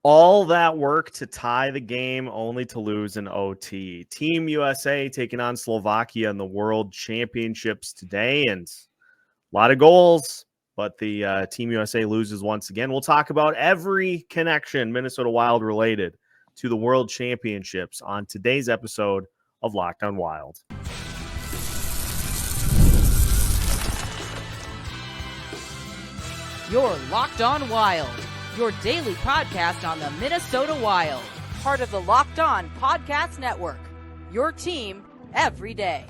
All that work to tie the game only to lose in OT. Team USA taking on Slovakia in the World Championships today, and a lot of goals, but the Team USA loses once again. We'll talk about every connection Minnesota Wild related to the World Championships on today's episode of Locked On Wild. You're Locked On Wild, your daily podcast on the Minnesota Wild, part of the Locked On Podcast Network, your team every day.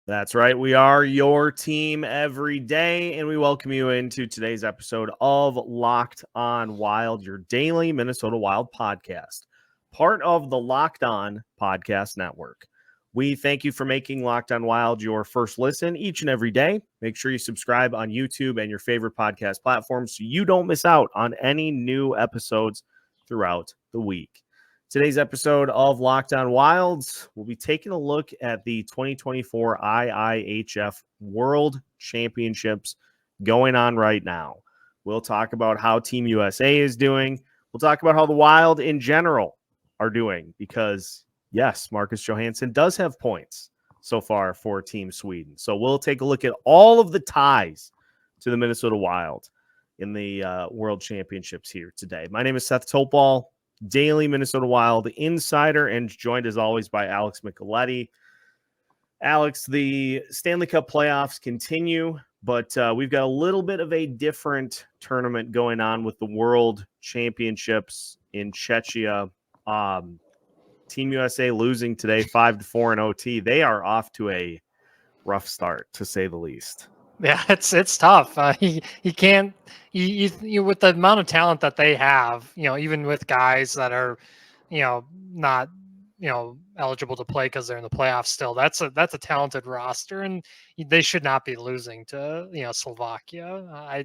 That's right. We are your team every day, and we welcome you into today's episode of Locked On Wild, your daily Minnesota Wild podcast, part of the Locked On Podcast Network. We thank you for making Locked On Wild your first listen each and every day. Make sure you subscribe on YouTube and your favorite podcast platforms so you don't miss out on any new episodes throughout the week. Today's episode of Locked On Wilds, we'll be taking a look at the 2024 IIHF World Championships going on right now. We'll talk about how Team USA is doing. We'll talk about how the Wild in general are doing because, yes, Marcus Johansson does have points so far for Team Sweden. So we'll take a look at all of the ties to the Minnesota Wild in the World Championships here today. My name is Seth Topal, daily Minnesota Wild insider, and joined as always by Alex Micheletti. Alex, the Stanley Cup playoffs continue, but we've got a little bit of a different tournament going on with the World Championships in Czechia. Team USA losing today 5-4 in OT. They are off to a rough start, to say the least. Yeah, it's tough. He can't. You with the amount of talent that they have, even with guys that are, not, eligible to play because they're in the playoffs still. That's a talented roster, and they should not be losing to Slovakia.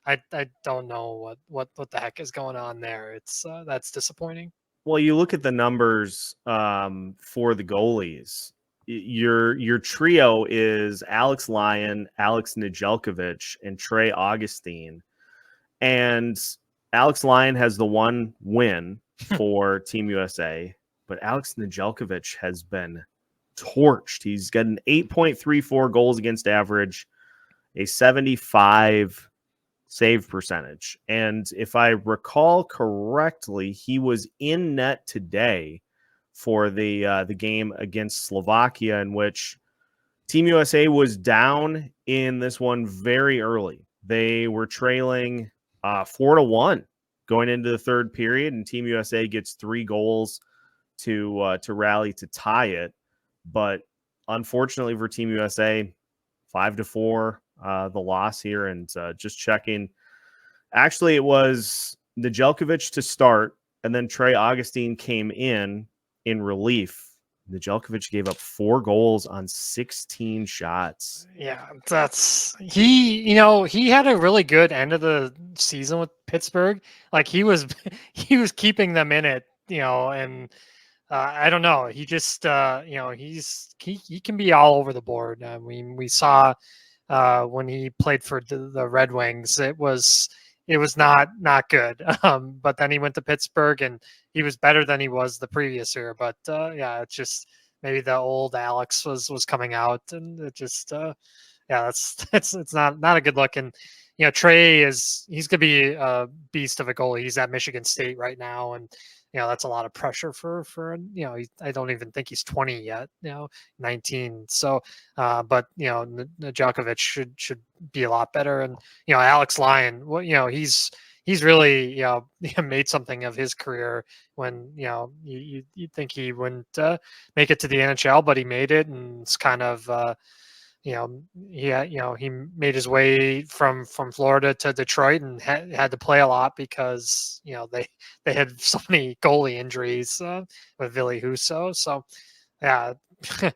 I don't know what the heck is going on there. It's that's disappointing. Well, you look at the numbers for the goalies. Your trio is Alex Lyon, Alex Nedeljkovic, and Trey Augustine. And Alex Lyon has the one win for Team USA, but Alex Nedeljkovic has been torched. He's got an 8.34 goals against average, a 75 save percentage. And if I recall correctly, he was in net today for the game against Slovakia, in which Team USA was down in this one very early. They were trailing 4-1 going into the third period, and Team USA gets 3 goals to rally to tie it. But unfortunately for Team USA, 5-4 the loss here. And just checking, actually it was Nedeljkovic to start, and then Trey Augustine came in relief. Nedeljkovic gave up 4 goals on 16 shots. Yeah, he had a really good end of the season with Pittsburgh. Like he was keeping them in it, and I don't know. He just he can be all over the board. I mean, we saw when he played for the Red Wings, it was not good. But then he went to Pittsburgh and he was better than he was the previous year. But yeah, it's just maybe the old Alex was coming out, and it just it's not a good look. And Trey he's gonna be a beast of a goalie. He's at Michigan State right now, and that's a lot of pressure for I don't even think he's 20 yet, 19. So, but Nedeljkovic should be a lot better. And Alex Lyon, he's really made something of his career when you think he wouldn't make it to the NHL, but he made it, and it's kind of he made his way from Florida to Detroit and had to play a lot because they had so many goalie injuries with Ville Husso. So yeah, the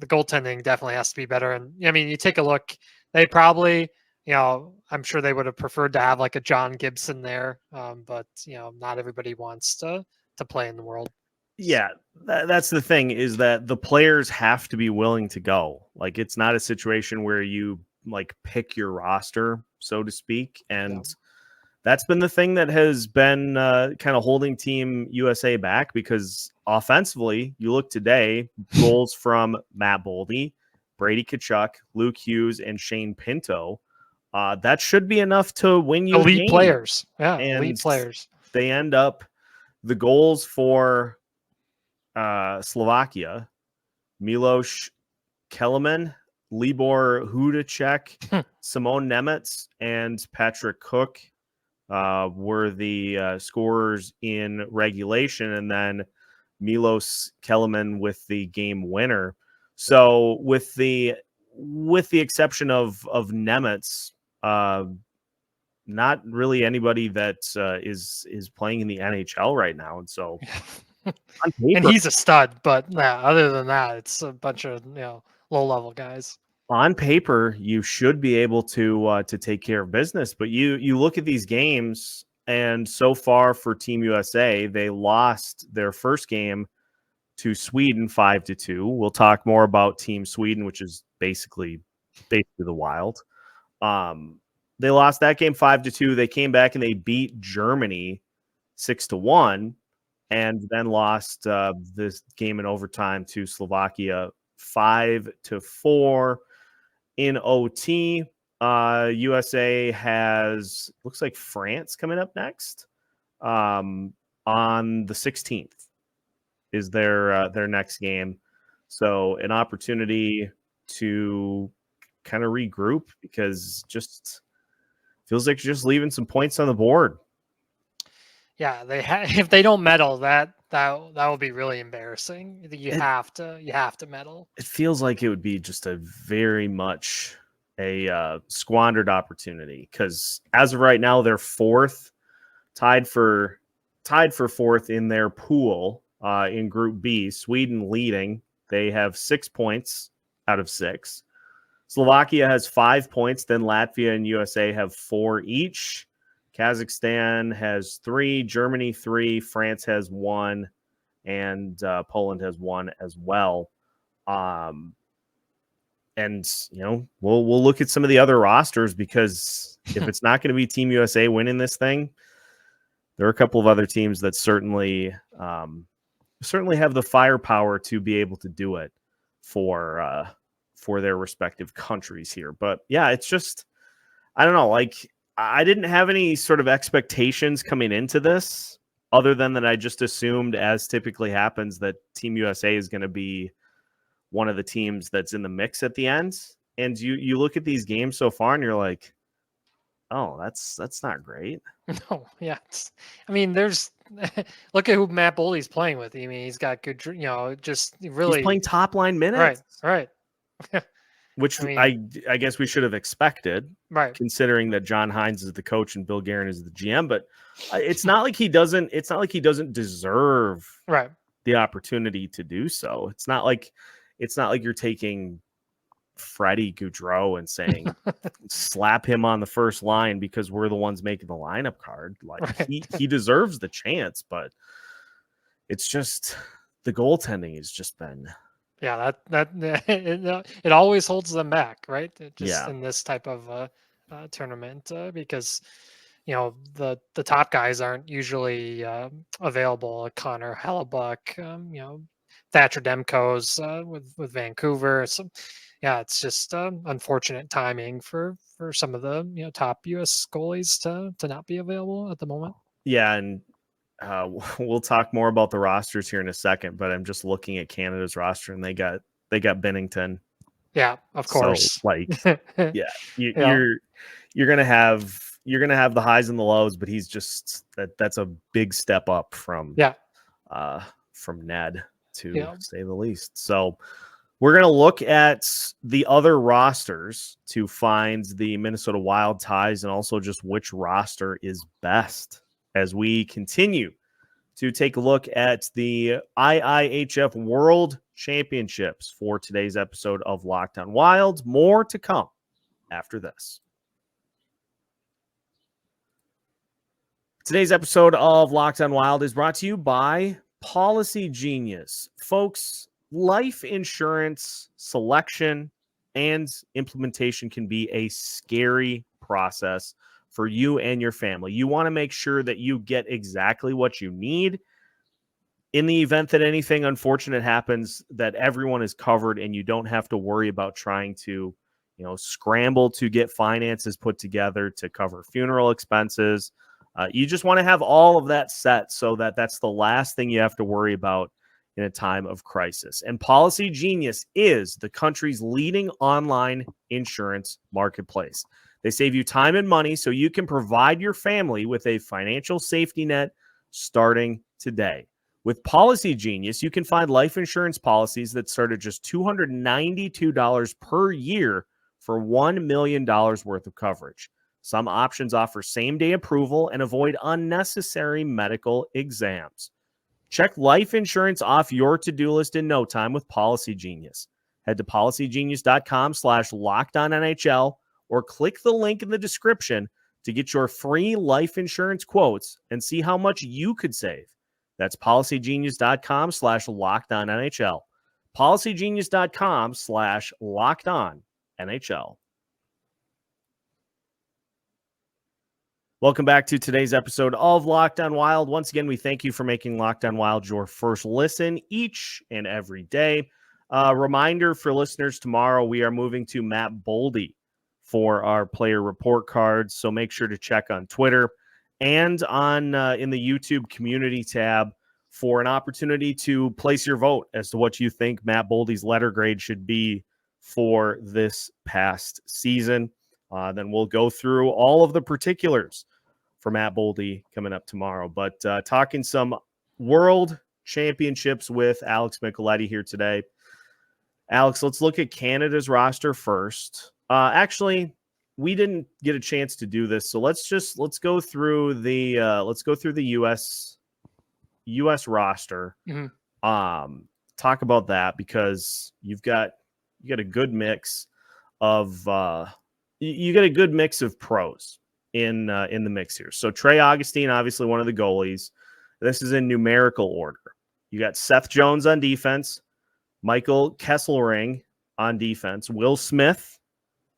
goaltending definitely has to be better. And I mean, you take a look, they probably I'm sure they would have preferred to have like a John Gibson there, but not everybody wants to play in the World. Yeah, that's the thing, is that the players have to be willing to go. Like, it's not a situation where you like pick your roster, so to speak. And that's been the thing that has been kind of holding Team USA back, because offensively, you look today, goals from Matt Boldy, Brady Tkachuk, Luke Hughes, and Shane Pinto. That should be enough to win you elite a game. players. Yeah, And elite players. they end up, the goals for Slovakia, Milos Kelemen, Libor Hudacek, Simone Nemetz, and Patrick Cook were the scorers in regulation, and then Milos Kelemen with the game winner. So with the exception of Nemetz, not really anybody that is playing in the NHL right now. And so on paper, And he's a stud, but other than that, it's a bunch of low level guys. On paper, you should be able to take care of business. But you look at these games, and so far for Team USA, they lost their first game to Sweden 5-2. We'll talk more about Team Sweden, which is basically the Wild. They lost that game 5-2. They came back and they beat Germany 6-1, and then lost this game in overtime to Slovakia 5-4. In OT, USA has, looks like, France coming up next. On the 16th is their next game. So an opportunity to kind of regroup, because just feels like you're just leaving some points on the board. Yeah, if they don't medal, that would be really embarrassing. You have to medal. It feels like it would be just a very much a squandered opportunity, because as of right now, they're fourth, tied for fourth in their pool in Group B. Sweden leading; they have 6 points out of 6. Slovakia has 5 points. Then Latvia and USA have 4 each. Kazakhstan has 3, Germany 3, France has 1, and Poland has 1 as well. And we'll look at some of the other rosters, because if it's not going to be Team USA winning this thing, there are a couple of other teams that certainly have the firepower to be able to do it for their respective countries here. But yeah, it's just, I don't know, like, I didn't have any sort of expectations coming into this, other than that I just assumed, as typically happens, that Team USA is going to be one of the teams that's in the mix at the end. And you look at these games so far and you're like, oh, that's not great. No, yeah. I mean, there's look at who Matt Boldy's playing with. I mean, he's got good, just really he's playing top line minutes. Right. Which I guess we should have expected, right? Considering that John Hines is the coach and Bill Guerin is the GM. But it's not like he doesn't. It's not like he doesn't deserve the opportunity to do so. It's not like you're taking Freddie Gaudreau and saying slap him on the first line because we're the ones making the lineup card. Like he deserves the chance, but it's just the goaltending has just been. Yeah, it always holds them back, right? In this type of tournament, because the top guys aren't usually available. Connor Hellebuck, Thatcher Demko's with Vancouver. So yeah, it's just unfortunate timing for some of the top U.S. goalies to not be available at the moment. Yeah, and we'll talk more about the rosters here in a second, but I'm just looking at Canada's roster, and they got Bennington. Yeah, of course. So, you're gonna have the highs and the lows, but he's just that's a big step up from Ned, to say the least. So we're gonna look at the other rosters to find the Minnesota Wild ties, and also just which roster is best, as we continue to take a look at the IIHF World Championships for today's episode of Locked On Wild. More to come after this. Today's episode of Locked On Wild is brought to you by Policy Genius. Folks, life insurance selection and implementation can be a scary process for you and your family. You want to make sure that you get exactly what you need in the event that anything unfortunate happens, that everyone is covered and you don't have to worry about trying to, scramble to get finances put together to cover funeral expenses. You just want to have all of that set so that that's the last thing you have to worry about in a time of crisis. And Policy Genius is the country's leading online insurance marketplace. They save you time and money so you can provide your family with a financial safety net starting today. With Policy Genius, you can find life insurance policies that start at just $292 per year for $1 million worth of coverage. Some options offer same-day approval and avoid unnecessary medical exams. Check life insurance off your to-do list in no time with Policy Genius. Head to policygenius.com/LockedOnNHL or click the link in the description to get your free life insurance quotes and see how much you could save. That's policygenius.com/LockedOnNHL. policygenius.com/LockedOnNHL. Welcome back to today's episode of Locked On Wild. Once again, we thank you for making Locked On Wild your first listen each and every day. Reminder for listeners, tomorrow we are moving to Matt Boldy for our player report cards. So make sure to check on Twitter and on in the YouTube community tab for an opportunity to place your vote as to what you think Matt Boldy's letter grade should be for this past season. Then we'll go through all of the particulars for Matt Boldy coming up tomorrow. But talking some World Championships with Alex Micheletti here today. Alex, let's look at Canada's roster first. Actually, we didn't get a chance to do this, so let's go through the US roster. Mm-hmm. Talk about that, because you got a good mix of pros in the mix here. So Trey Augustine, obviously one of the goalies. This is in numerical order. You got Seth Jones on defense, Michael Kesselring on defense, Will Smith,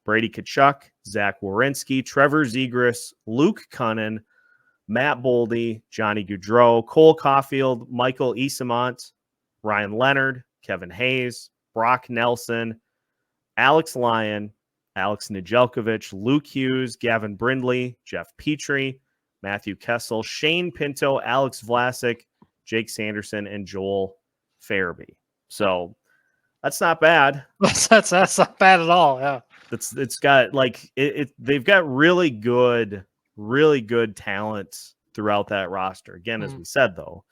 Brady Tkachuk, Zach Werenski, Trevor Zegras, Luke Cunnin, Matt Boldy, Johnny Gaudreau, Cole Caulfield, Michael Eyssimont, Ryan Leonard, Kevin Hayes, Brock Nelson, Alex Lyon, Alex Nedeljkovic, Luke Hughes, Gavin Brindley, Jeff Petrie, Matthew Kessel, Shane Pinto, Alex Vlasic, Jake Sanderson, and Joel Farabee. So that's not bad. That's not bad at all. Yeah, it's got they've got really good talent throughout that roster. Again, as we said, though,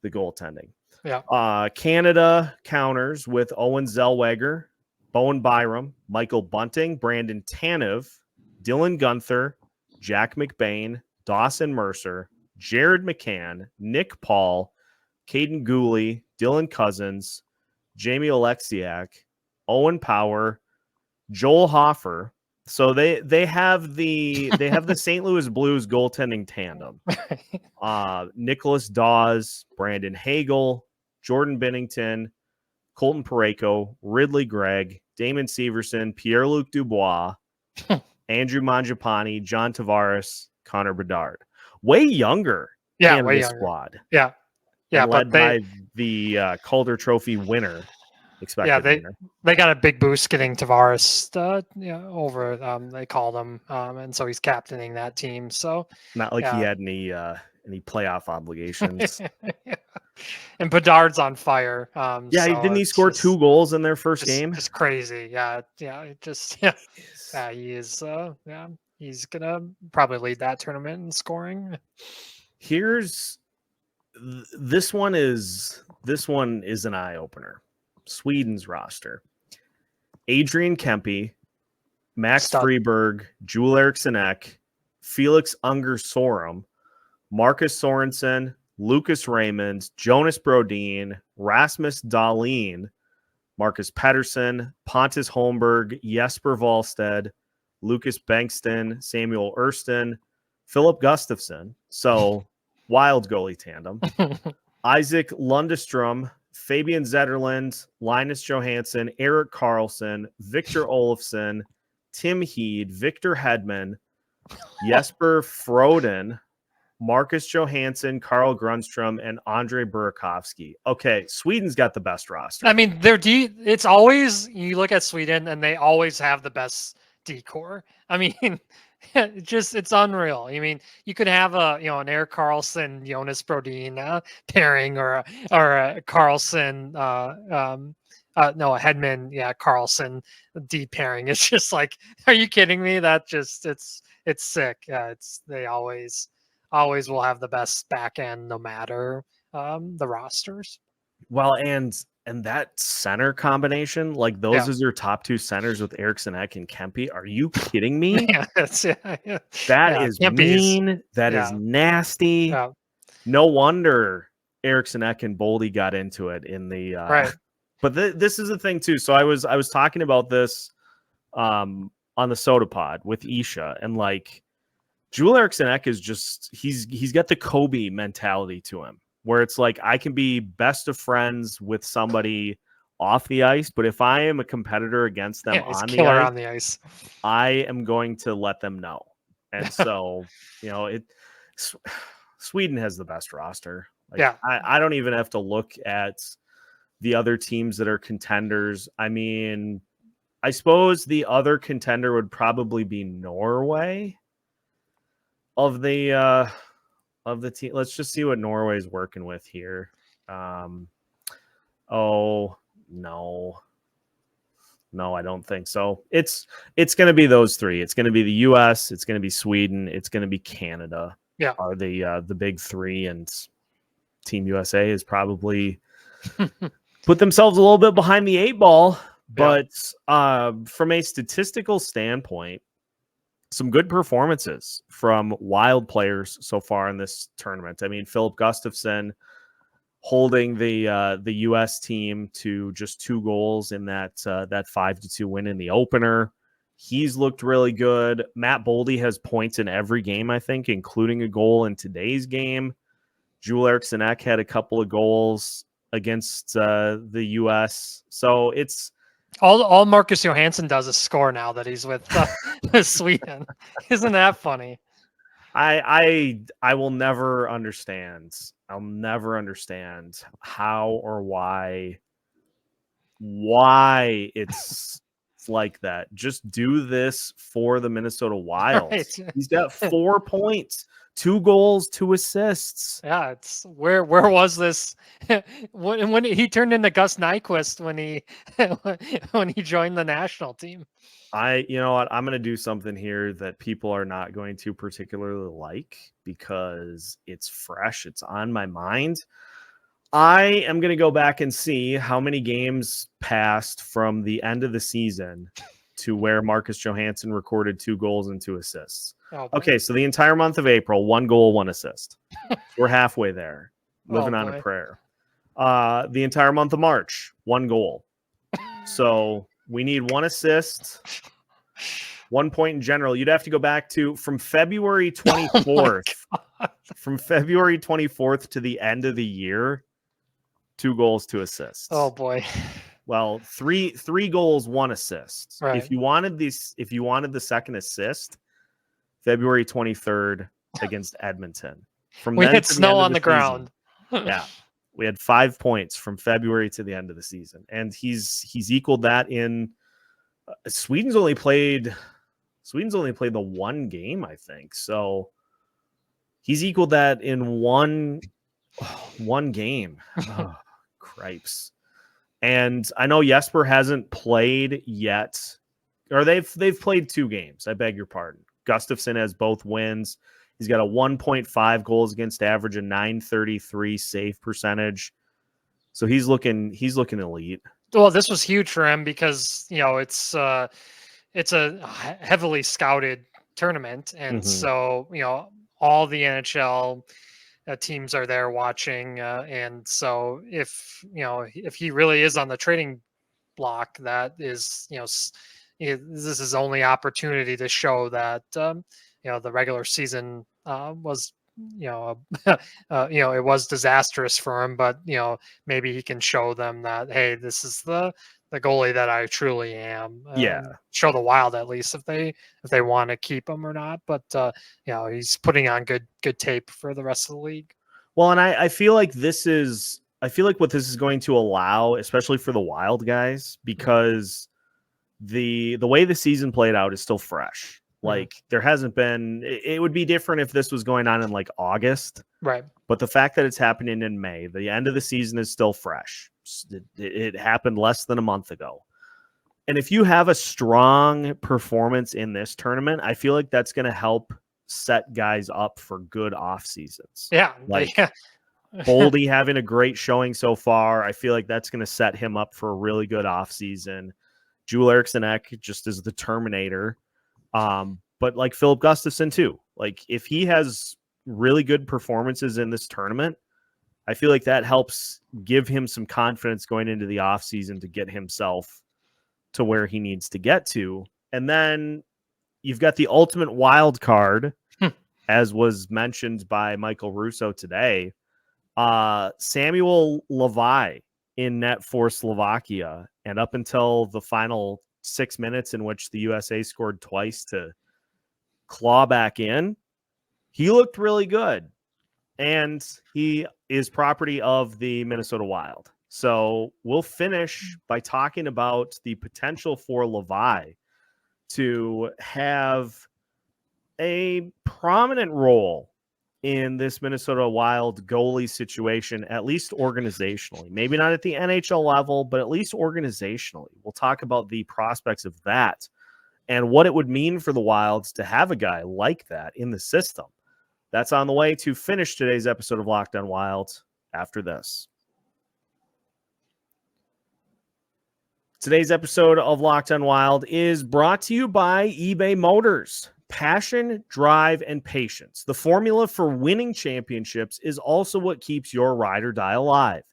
the goaltending. Yeah. Canada counters with Owen Zellweger, Bowen Byram, Michael Bunting, Brandon Tanev, Dylan Gunther, Jack McBain, Dawson Mercer, Jared McCann, Nick Paul, Caden Gooley, Dylan Cousins, Jamie Oleksiak, Owen Power, Joel Hoffer. So they have the St. Louis Blues goaltending tandem. Nicholas Dawes, Brandon Hagel, Jordan Binnington, Colton Parayko, Ridley Gregg, Damon Severson, Pierre-Luc Dubois, Andrew Mangiapane, John Tavares, Connor Bedard. Way younger Canada squad. Yeah. Yeah, led by the Calder Trophy winner. They got a big boost getting Tavares over. They called him, and so he's captaining that team. So not like he had any playoff obligations. And Bedard's on fire. Didn't he score 2 goals in their first game? It's crazy. He is. He's gonna probably lead that tournament in scoring. This one is an eye opener. Sweden's roster: Adrian Kempe, Max Friberg, Joel Eriksson Ek, Felix Unger Sorum, Marcus Sorensen, Lucas Raymond, Jonas Brodin, Rasmus Dahlin, Marcus Pettersson, Pontus Holmberg, Jesper Wallstedt, Lucas Bengtsson, Samuel Erston, Filip Gustavsson. So wild goalie tandem. Isaac Lundestrom, Fabian Zetterlund, Linus Johansson, Erik Karlsson, Victor Olofsson, Tim Heed, Victor Hedman, Jesper Froden, Marcus Johansson, Carl Grundstrom, and Andre Burakovsky. Okay, Sweden's got the best roster. I mean, it's always, you look at Sweden and they always have the best decor. I mean, it's unreal. I mean, you could have an Erik Karlsson, Jonas Brodin pairing, or a Karlsson, no, a Hedman, Karlsson D pairing. It's just like, are you kidding me? It's sick. They always will have the best back end, no matter the rosters. Well, and that center combination, like those is your top two centers with Eriksson Ek and Kempe. Are you kidding me? That is mean. That is nasty. Yeah. No wonder Eriksson Ek and Boldy got into it in the right. But this is the thing too. So I was talking about this on the Soda Pod with Isha, and like Joel Eriksson Ek is just he's got the Kobe mentality to him, where it's like, I can be best of friends with somebody off the ice, but if I am a competitor against them on the ice, I am going to let them know. And so, Sweden has the best roster. Like, I don't even have to look at the other teams that are contenders. I mean, I suppose the other contender would probably be Norway of the team. Let's just see what Norway's working with here. Oh no, I don't think so. It's going to be those three. It's going to be the U.S. It's going to be Sweden. It's going to be Canada. Yeah, are the big three, and Team USA is probably put themselves a little bit behind the 8 ball. But from a statistical standpoint, some good performances from Wild players so far in this tournament. I mean, Filip Gustavsson holding the U.S. team to just 2 goals in that 5-2 win in the opener. He's looked really good. Matt Boldy has points in every game, I think, including a goal in today's game. Joel Eriksson Ek had a couple of goals against the U.S. So it's all Marcus Johansson does is score now that he's with Sweden. Isn't that funny? I will never understand. I'll never understand how or why it's like that. Just do this for the Minnesota Wild. Right. He's got 4 points, 2 goals, 2 assists. Yeah, it's where was this when he turned into Gus Nyquist when he joined the national team? You know what? I'm going to do something here that people are not going to particularly like because it's fresh. It's on my mind. I am going to go back and see how many games passed from the end of the season to where Marcus Johansson recorded 2 goals and 2 assists. Oh, okay, so the entire month of April, 1 goal, 1 assist. We're halfway there, living on a prayer. The entire month of March, 1 goal. So we need 1 assist, 1 point in general. You'd have to go back to from February 24th. From February 24th to the end of the year, 2 goals, 2 assists. Oh boy. Well, three goals, 1 assist. Right. If you wanted the second assist, February 23rd against Edmonton. We had snow on the ground. Yeah. We had 5 points from February to the end of the season. And he's equaled that in Sweden's only played the 1 game, I think. So he's equaled that in one game. Oh, cripes. And I know Jesper hasn't played yet, or they've played 2 games. I beg your pardon. Gustafsson has both wins. He's got a 1.5 goals against average, a .933 save percentage. So he's looking elite. Well, this was huge for him because it's a heavily scouted tournament, and so all the NHL teams are there watching, and so if he really is on the trading block, that is this is only opportunity to show that the regular season was it was disastrous for him, but maybe he can show them that, hey, this is the goalie that I truly am. Yeah. Show the Wild at least if they want to keep him or not. But he's putting on good tape for the rest of the league. Well, and I feel like I feel like what this is going to allow, especially for the Wild guys, because the way the season played out is still fresh. Like there hasn't been, it would be different if this was going on in like August. Right. But the fact that it's happening in May, the end of the season is still fresh. It happened less than a month ago. And if you have a strong performance in this tournament, I feel like that's going to help set guys up for good off seasons. Yeah. Like Boldy having a great showing so far. I feel like that's going to set him up for a really good off season. Joel Eriksson Ek just as the Terminator. But like Filip Gustavsson too. Like if he has really good performances in this tournament, I feel like that helps give him some confidence going into the offseason to get himself to where he needs to get to. And then you've got the ultimate wild card, as was mentioned by Michael Russo today. Samuel Hlavaj in net for Slovakia. And up until the final 6 minutes in which the USA scored twice to claw back in, he looked really good. And he is property of the Minnesota Wild. So we'll finish by talking about the potential for Hlavaj to have a prominent role in this Minnesota Wild goalie situation, at least organizationally. Maybe not at the NHL level, but at least organizationally. We'll talk about the prospects of that and what it would mean for the Wilds to have a guy like that in the system. That's on the way to finish today's episode of Locked On Wild after this. Today's episode of Locked On Wild is brought to you by eBay Motors. Passion, drive, and patience. The formula for winning championships is also what keeps your ride or die alive.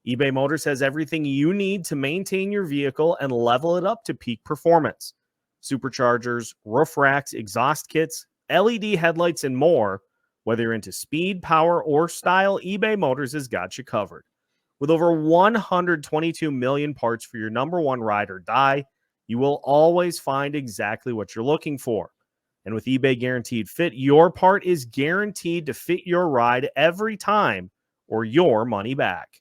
eBay Motors has everything you need to maintain your vehicle and level it up to peak performance. Superchargers, roof racks, exhaust kits, LED headlights, and more. Whether you're into speed, power, or style, eBay Motors has got you covered. With over 122 million parts for your number one ride or die, you will always find exactly what you're looking for. And with eBay Guaranteed Fit, your part is guaranteed to fit your ride every time or your money back.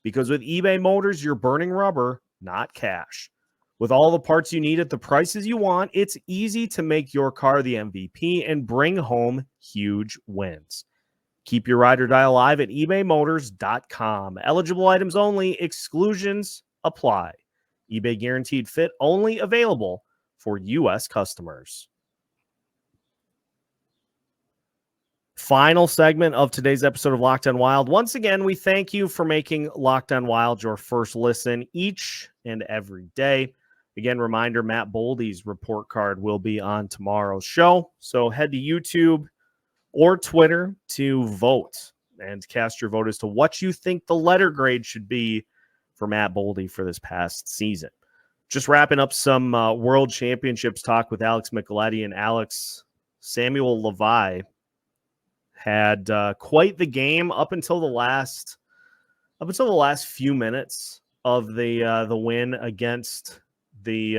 Because with eBay Motors, you're burning rubber, not cash. With all the parts you need at the prices you want, it's easy to make your car the MVP and bring home huge wins. Keep your ride or die alive at ebaymotors.com. Eligible items only. Exclusions apply. eBay Guaranteed Fit only available for U.S. customers. Final segment of today's episode of Locked On Wild. Once again, we thank you for making Locked On Wild your first listen each and every day. Again, reminder, Matt Boldy's report card will be on tomorrow's show. So head to YouTube or Twitter to vote and cast your vote as to what you think the letter grade should be for Matt Boldy for this past season. Just wrapping up some World Championships talk with Alex Micheletti and Alex. Samuel Hlavaj had quite the game up until the last few minutes of the win against the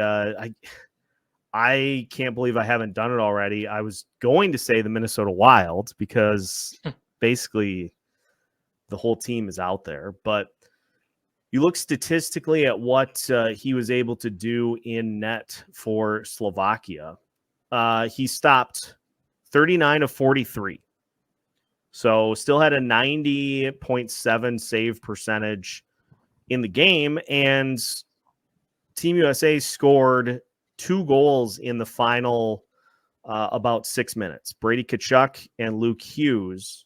I can't believe I haven't done it already. I was going to say the Minnesota Wild because basically the whole team is out there. But you look statistically at what he was able to do in net for Slovakia. He stopped 39 of 43. So still had a 90.7 save percentage in the game. And Team USA scored 2 goals in the final about 6 minutes. Brady Tkachuk and Luke Hughes.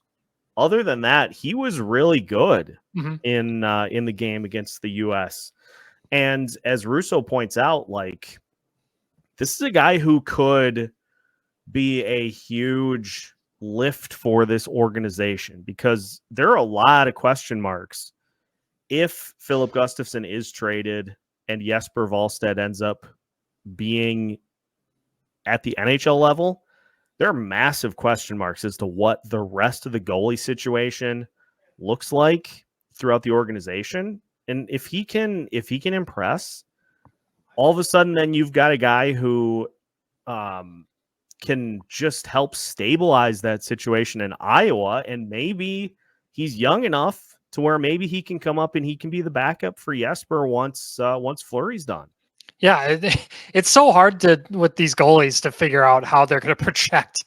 Other than that, he was really good in the game against the U.S. And as Russo points out, like, this is a guy who could be a huge lift for this organization because there are a lot of question marks if Filip Gustavsson is traded and Jesper Wallstedt ends up being at the NHL level. there are massive question marks as to what the rest of the goalie situation looks like throughout the organization. And if he can impress, all of a sudden, then you've got a guy who can just help stabilize that situation in Iowa. And maybe he's young enough to where maybe he can come up and he can be the backup for Jesper once Fleury's done. Yeah, it's so hard with these goalies to figure out how they're going to project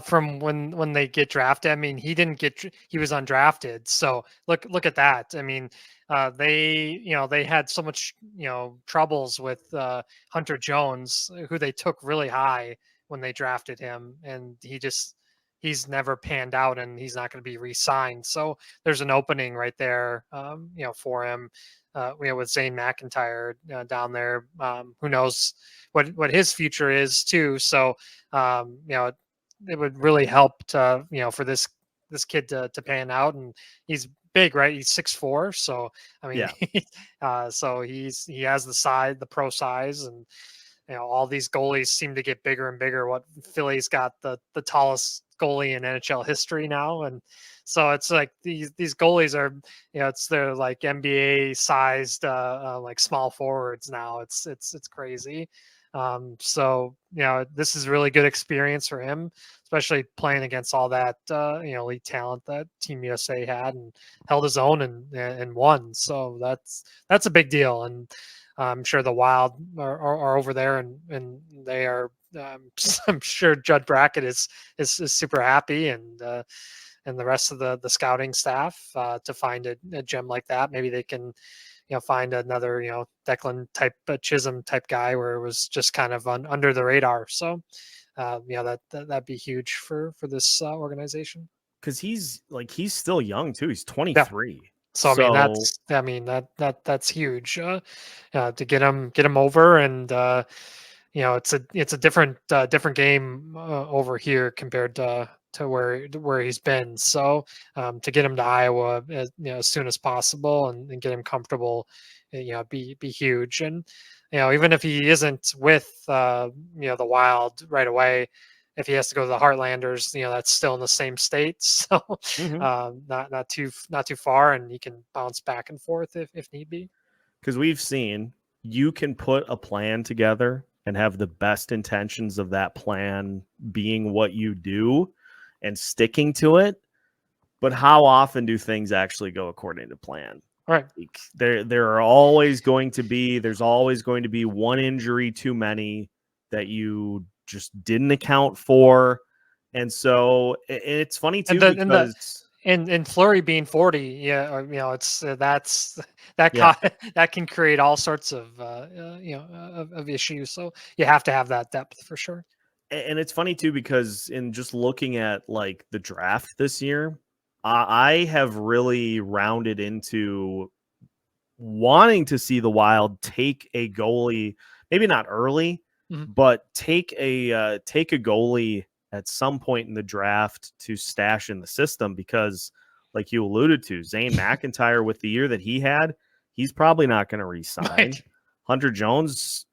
from when they get drafted. I mean, he was undrafted, so look at that. I mean, they had so much troubles with Hunter Jones, who they took really high when they drafted him, and he's never panned out, and he's not going to be re-signed. So there's an opening right there, for him. With Zane McIntyre down there, who knows what his future is too. So, it would really help to, for this kid to pan out, and he's big, right? He's 6'4". So, I mean, yeah. So he has the pro size, and, all these goalies seem to get bigger and bigger. What Philly's got the tallest goalie in NHL history now, and so it's like these goalies are, they're like NBA sized, like small forwards now. It's crazy. So this is really good experience for him, especially playing against all that elite talent that Team USA had, and held his own and won. So that's a big deal, and I'm sure the Wild are over there, and they are. I'm sure Judd Brackett is super happy, and the rest of the scouting staff to find a gem like that. Maybe they can, find another, Declan type, Chisholm type guy where it was just kind of under the radar. So, that'd be huge for this organization. Because he's still young too. He's 23. Yeah. So I mean that's huge to get him over, and it's a different game over here compared to where he's been. So to get him to Iowa as soon as possible, and get him comfortable, be huge. And even if he isn't with the Wild right away, if he has to go to the Heartlanders, that's still in the same state, so not too far, and he can bounce back and forth if need be. Because we've seen you can put a plan together and have the best intentions of that plan being what you do and sticking to it, but how often do things actually go according to plan? Right. There's always going to be one injury too many that you just didn't account for. And so it's funny too, and Fleury being 40, it's that can create all sorts of of issues. So you have to have that depth for sure. And it's funny too, because in just looking at like the draft this year, I have really rounded into wanting to see the Wild take a goalie, maybe not early, but take a goalie at some point in the draft to stash in the system, because like you alluded to, Zane McIntyre, with the year that he had, he's probably not going to re-sign. Right. Hunter Jones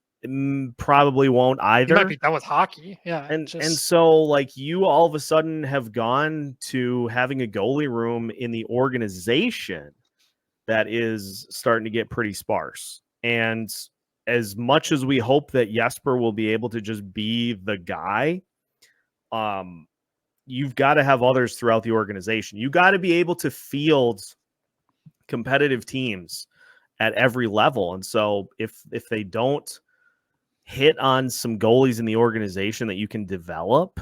probably won't either. He might be done with hockey. Yeah. And so like you all of a sudden have gone to having a goalie room in the organization that is starting to get pretty sparse. And as much as we hope that Jesper will be able to just be the guy, you've got to have others throughout the organization. You got to be able to field competitive teams at every level. And so if they don't hit on some goalies in the organization that you can develop,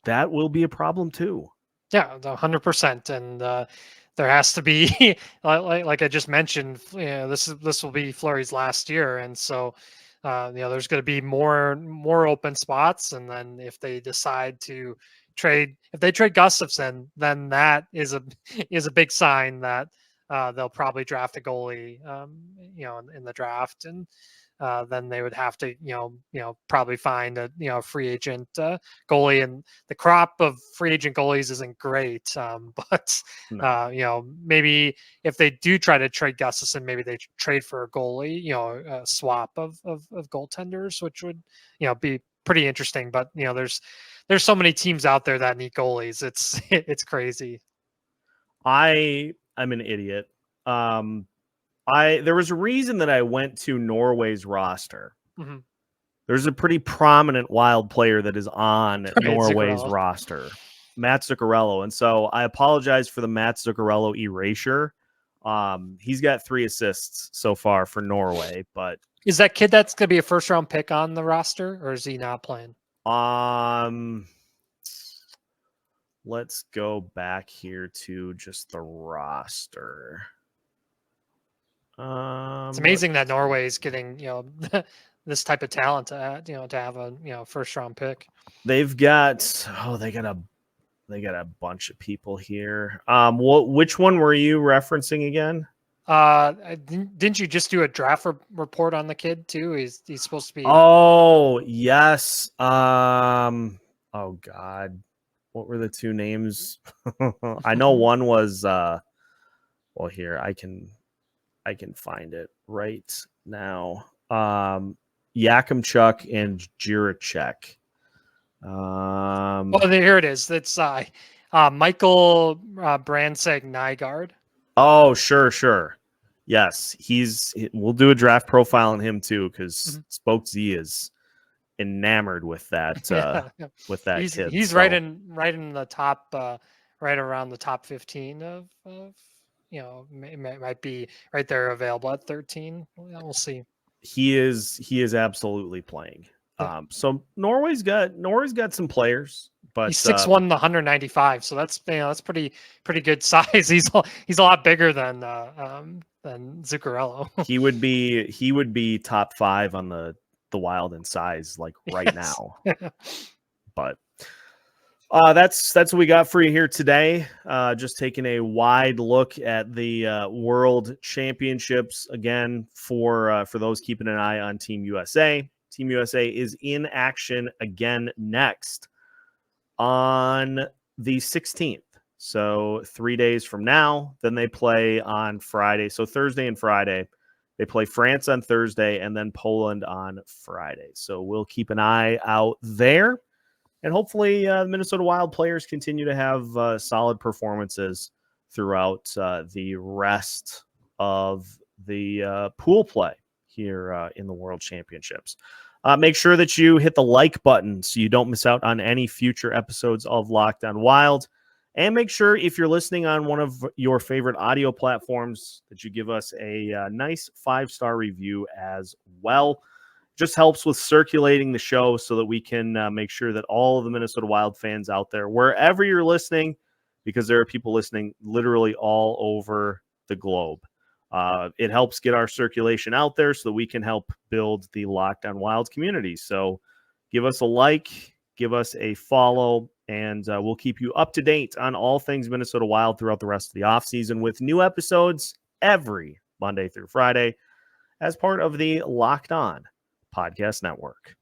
that will be a problem too. Yeah, 100%. And there has to be, like I just mentioned, this will be Fleury's last year, and so there's going to be more open spots. And then if they decide to trade Gustavsson, then that is a big sign that they'll probably draft a goalie, in the draft, and then they would have to, probably find a free agent goalie, and the crop of free agent goalies isn't great. But maybe if they do try to trade Gustafsson, maybe they trade for a goalie, a swap of goaltenders, which would, be pretty interesting. But there's so many teams out there that need goalies. It's crazy. I'm an idiot. There was a reason that I went to Norway's roster. Mm-hmm. There's a pretty prominent Wild player that is on Norway's Zuccarello. roster, Matt Zuccarello. And so I apologize for the Matt Zuccarello erasure. He's got 3 assists so far for Norway, but is that kid that's going to be a first-round pick on the roster, or is he not playing? Let's go back here to just the roster. It's amazing that Norway is getting, this type of talent to have a, first-round pick. They've got they got a bunch of people here. Which one were you referencing again? Didn't you just do a draft report on the kid too? He's supposed to be. Oh yes. Oh God, what were the 2 names? I know one was. Well, here I can find it right now. Yakimchuk and Jiricek. Here it is. It's Michael Brandsegg Nygaard. Oh, sure. Yes, we'll do a draft profile on him too, because Spoke Z is enamored with that with that kid. He's right in the top, right around the top 15 of might be right there available at 13. We'll see. He is absolutely playing. So Norway's got some players, but he's 6'1", 195. So that's pretty good size. He's a lot bigger than Zuccarello. he would be top 5 on the Wild in size like right now. But that's what we got for you here today. Just taking a wide look at the World Championships again for those keeping an eye on Team USA. Team USA is in action again next on the 16th. So 3 days from now, then they play on Friday. So Thursday and Friday, they play France on Thursday and then Poland on Friday. So we'll keep an eye out there. And hopefully the Minnesota Wild players continue to have solid performances throughout the rest of the pool play here in the World Championships. Make sure that you hit the like button so you don't miss out on any future episodes of Locked On Wild. And make sure if you're listening on one of your favorite audio platforms that you give us a nice 5-star review as well. Just helps with circulating the show so that we can make sure that all of the Minnesota Wild fans out there, wherever you're listening, because there are people listening literally all over the globe. It helps get our circulation out there so that we can help build the Locked On Wild community. So give us a like, give us a follow, and we'll keep you up to date on all things Minnesota Wild throughout the rest of the offseason with new episodes every Monday through Friday as part of the Locked On Podcast Network.